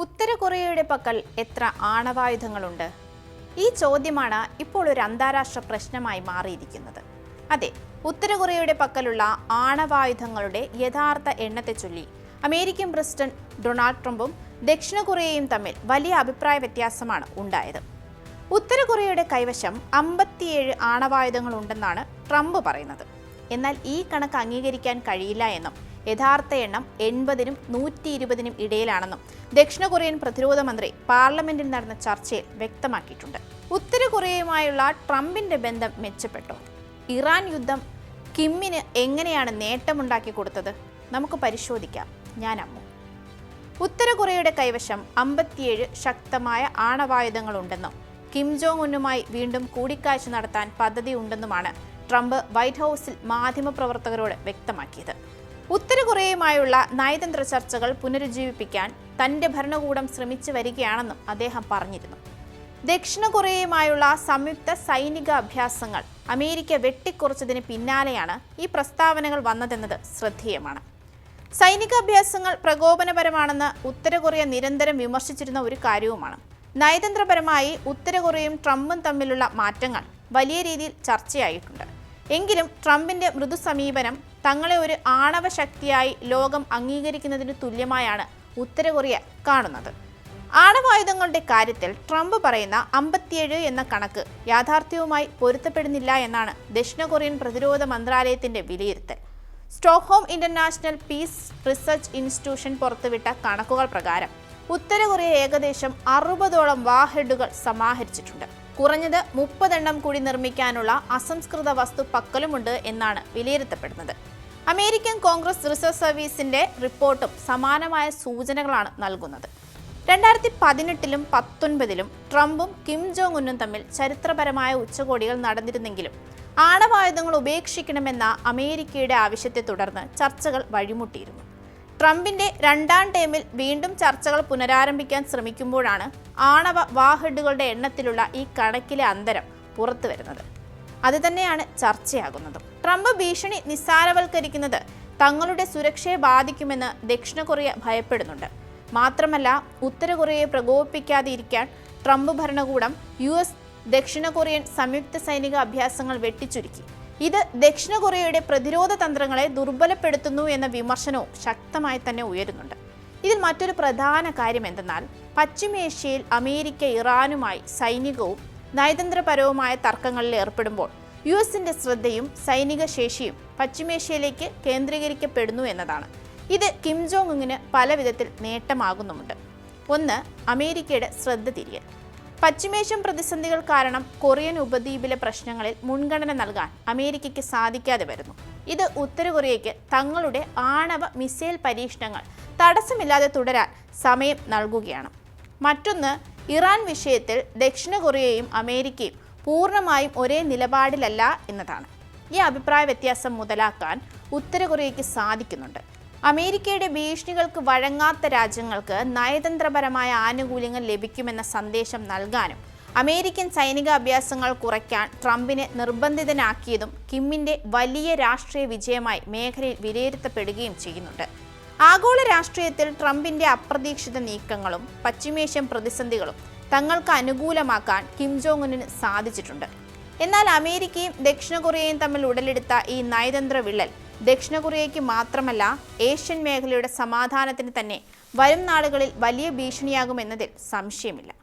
ഉത്തര കൊറിയയുടെ പക്കൽ എത്ര ആണവായുധങ്ങളുണ്ട്? ഈ ചോദ്യമാണ് ഇപ്പോൾ ഒരു അന്താരാഷ്ട്ര പ്രശ്നമായി മാറിയിരിക്കുന്നത്. അതെ, ഉത്തര കൊറിയയുടെ പക്കലുള്ള ആണവായുധങ്ങളുടെ യഥാർത്ഥ എണ്ണത്തെ ചൊല്ലി അമേരിക്കൻ പ്രസിഡന്റ് ഡൊണാൾഡ് ട്രംപും ദക്ഷിണ കൊറിയയും തമ്മിൽ വലിയ അഭിപ്രായ വ്യത്യാസമാണ് ഉണ്ടായത്. ഉത്തര കൊറിയയുടെ കൈവശം 57 ആണവായുധങ്ങളുണ്ടെന്നാണ് ട്രംപ് പറയുന്നത്. എന്നാൽ ഈ കണക്ക് അംഗീകരിക്കാൻ കഴിയില്ല എന്നും യഥാർത്ഥ എണ്ണം 80-നും 120-നും ഇടയിലാണെന്നും ദക്ഷിണ കൊറിയൻ പ്രതിരോധ മന്ത്രി പാർലമെന്റിൽ നടന്ന ചർച്ചയിൽ വ്യക്തമാക്കിയിട്ടുണ്ട്. ഉത്തര കൊറിയയുമായുള്ള ട്രംപിന്റെ ബന്ധം മെച്ചപ്പെട്ടോ? ഇറാൻ യുദ്ധം കിമ്മിന് എങ്ങനെയാണ് നേട്ടമുണ്ടാക്കി കൊടുത്തത്? നമുക്ക് പരിശോധിക്കാം. ഞാൻ അമ്മു. ഉത്തര കൊറിയയുടെ കൈവശം 57 ശക്തമായ ആണവായുധങ്ങളുണ്ടെന്നും കിം ജോങ് ഉന്നുമായി വീണ്ടും കൂടിക്കാഴ്ച നടത്താൻ പദ്ധതിയുണ്ടെന്നുമാണ് ട്രംപ് വൈറ്റ് ഹൗസിൽ മാധ്യമപ്രവർത്തകരോട് വ്യക്തമാക്കിയത്. ഉത്തര കൊറിയയുമായുള്ള നയതന്ത്ര ചർച്ചകൾ പുനരുജ്ജീവിപ്പിക്കാൻ തന്റെ ഭരണകൂടം ശ്രമിച്ചു വരികയാണെന്നും അദ്ദേഹം പറഞ്ഞിരുന്നു. ദക്ഷിണ കൊറിയയുമായുള്ള സംയുക്ത സൈനിക അഭ്യാസങ്ങൾ അമേരിക്ക വെട്ടിക്കുറച്ചതിന് പിന്നാലെയാണ് ഈ പ്രസ്താവനകൾ വന്നതെന്നത് ശ്രദ്ധേയമാണ്. സൈനികാഭ്യാസങ്ങൾ പ്രകോപനപരമാണെന്ന് ഉത്തര കൊറിയ നിരന്തരം വിമർശിച്ചിരുന്ന ഒരു കാര്യവുമാണ്. നയതന്ത്രപരമായി ഉത്തര കൊറിയയും ട്രംപും തമ്മിലുള്ള മാറ്റങ്ങൾ വലിയ രീതിയിൽ ചർച്ചയായിട്ടുണ്ട്. എങ്കിലും ട്രംപിന്റെ മൃദു സമീപനം തങ്ങളെ ഒരു ആണവ ശക്തിയായി ലോകം അംഗീകരിക്കുന്നതിന് തുല്യമായാണ് ഉത്തര കൊറിയ കാണുന്നത്. ആണവായുധങ്ങളുടെ കാര്യത്തിൽ ട്രംപ് പറയുന്ന 57 എന്ന കണക്ക് യാഥാർത്ഥ്യവുമായി പൊരുത്തപ്പെടുന്നില്ല എന്നാണ് ദക്ഷിണ കൊറിയൻ പ്രതിരോധ മന്ത്രാലയത്തിന്റെ വിലയിരുത്തൽ. Stockholm International Peace Research Institution പുറത്തുവിട്ട കണക്കുകൾ പ്രകാരം ഉത്തര കൊറിയ ഏകദേശം 60ഓളം വാർഹെഡുകൾ സമാഹരിച്ചിട്ടുണ്ട്. കുറഞ്ഞത് 30 എണ്ണം കൂടി നിർമ്മിക്കാനുള്ള അസംസ്കൃത വസ്തു പക്കലുമുണ്ട് എന്നാണ് വിലയിരുത്തപ്പെടുന്നത്. അമേരിക്കൻ കോൺഗ്രസ് റിസർച്ച് സർവീസിന്റെ റിപ്പോർട്ടും സമാനമായ സൂചനകളാണ് നൽകുന്നത്. 2018-ലും 2019-ലും ട്രംപും കിം ജോങ് ഉന്നും തമ്മിൽ ചരിത്രപരമായ ഉച്ചകോടികൾ നടന്നിരുന്നെങ്കിലും ആണവായുധങ്ങൾ ഉപേക്ഷിക്കണമെന്ന അമേരിക്കയുടെ ആവശ്യത്തെ തുടർന്ന് ചർച്ചകൾ വഴിമുട്ടിയിരുന്നു. ട്രംപിന്റെ 2ാം ടേമിൽ വീണ്ടും ചർച്ചകൾ പുനരാരംഭിക്കാൻ ശ്രമിക്കുമ്പോഴാണ് ആണവ വാർഹെഡുകളുടെ എണ്ണത്തിലുള്ള ഈ കണക്കിലെ അന്തരം പുറത്തു വരുന്നത്. അത് തന്നെയാണ് ചർച്ചയാകുന്നതും. ട്രംപ് ഭീഷണി നിസ്സാരവൽക്കരിക്കുന്നത് തങ്ങളുടെ സുരക്ഷയെ ബാധിക്കുമെന്ന് ദക്ഷിണ കൊറിയ ഭയപ്പെടുന്നുണ്ട്. മാത്രമല്ല, ഉത്തര കൊറിയയെ പ്രകോപിപ്പിക്കാതിരിക്കാൻ ട്രംപ് ഭരണകൂടം US ദക്ഷിണ കൊറിയൻ സംയുക്ത സൈനിക അഭ്യാസങ്ങൾ വെട്ടിച്ചുരുക്കി. ഇത് ദക്ഷിണ കൊറിയയുടെ പ്രതിരോധ തന്ത്രങ്ങളെ ദുർബലപ്പെടുത്തുന്നു എന്ന വിമർശനവും ശക്തമായി തന്നെ ഉയരുന്നുണ്ട്. ഇതിൽ മറ്റൊരു പ്രധാന കാര്യം എന്തെന്നാൽ, പശ്ചിമേഷ്യയിൽ അമേരിക്ക ഇറാനുമായി സൈനികവും നയതന്ത്രപരവുമായ തർക്കങ്ങളിൽ ഏർപ്പെടുമ്പോൾ US-ന്റെ ശ്രദ്ധയും സൈനിക ശേഷിയും പശ്ചിമേഷ്യയിലേക്ക് കേന്ദ്രീകരിക്കപ്പെടുന്നു എന്നതാണ്. ഇത് കിം ജോങ് ഉന്നിന് പല വിധത്തിൽ നേട്ടമാകുന്നുമുണ്ട്. ഒന്ന്, അമേരിക്കയുടെ ശ്രദ്ധ തിരിയൽ. പശ്ചിമേഷ്യൻ പ്രതിസന്ധികൾ കാരണം കൊറിയൻ ഉപദ്വീപിലെ പ്രശ്നങ്ങളിൽ മുൻഗണന നൽകാൻ അമേരിക്കയ്ക്ക് സാധിക്കാതെ വരുന്നു. ഇത് ഉത്തര കൊറിയയ്ക്ക് തങ്ങളുടെ ആണവ മിസൈൽ പരീക്ഷണങ്ങൾ തടസ്സമില്ലാതെ തുടരാൻ സമയം നൽകുകയാണ്. മറ്റൊന്ന്, ഇറാൻ വിഷയത്തിൽ ദക്ഷിണ കൊറിയയും അമേരിക്കയും പൂർണ്ണമായും ഒരേ നിലപാടിലല്ല എന്നതാണ്. ഈ അഭിപ്രായ വ്യത്യാസം മുതലാക്കാൻ ഉത്തര കൊറിയയ്ക്ക് സാധിക്കുന്നുണ്ട്. അമേരിക്കയുടെ ഭീഷണികൾക്ക് വഴങ്ങാത്ത രാജ്യങ്ങൾക്ക് നയതന്ത്രപരമായ ആനുകൂല്യങ്ങൾ ലഭിക്കുമെന്ന സന്ദേശം നൽകാനും അമേരിക്കൻ സൈനിക അഭ്യാസങ്ങൾ കുറയ്ക്കാൻ ട്രംപിനെ നിർബന്ധിതനാക്കിയതും കിമ്മിന്റെ വലിയ രാഷ്ട്രീയ വിജയമായി മേഖലയിൽ വിലയിരുത്തപ്പെടുകയും ചെയ്യുന്നുണ്ട്. ആഗോള രാഷ്ട്രീയത്തിൽ ട്രംപിന്റെ അപ്രതീക്ഷിത നീക്കങ്ങളും പശ്ചിമേഷ്യൻ പ്രതിസന്ധികളും തങ്ങൾക്ക് അനുകൂലമാക്കാൻ കിം ജോങ് ഉന്നിന് സാധിച്ചിട്ടുണ്ട്. എന്നാൽ അമേരിക്കയും ദക്ഷിണ കൊറിയയും തമ്മിൽ ഉടലെടുത്ത ഈ നയതന്ത്ര വിള്ളൽ ദക്ഷിണ കൊറിയയ്ക്ക് മാത്രമല്ല, ഏഷ്യൻ മേഖലയുടെ സമാധാനത്തിന് തന്നെ വരും നാളുകളിൽ വലിയ ഭീഷണിയാകുമെന്നതിൽ സംശയമില്ല.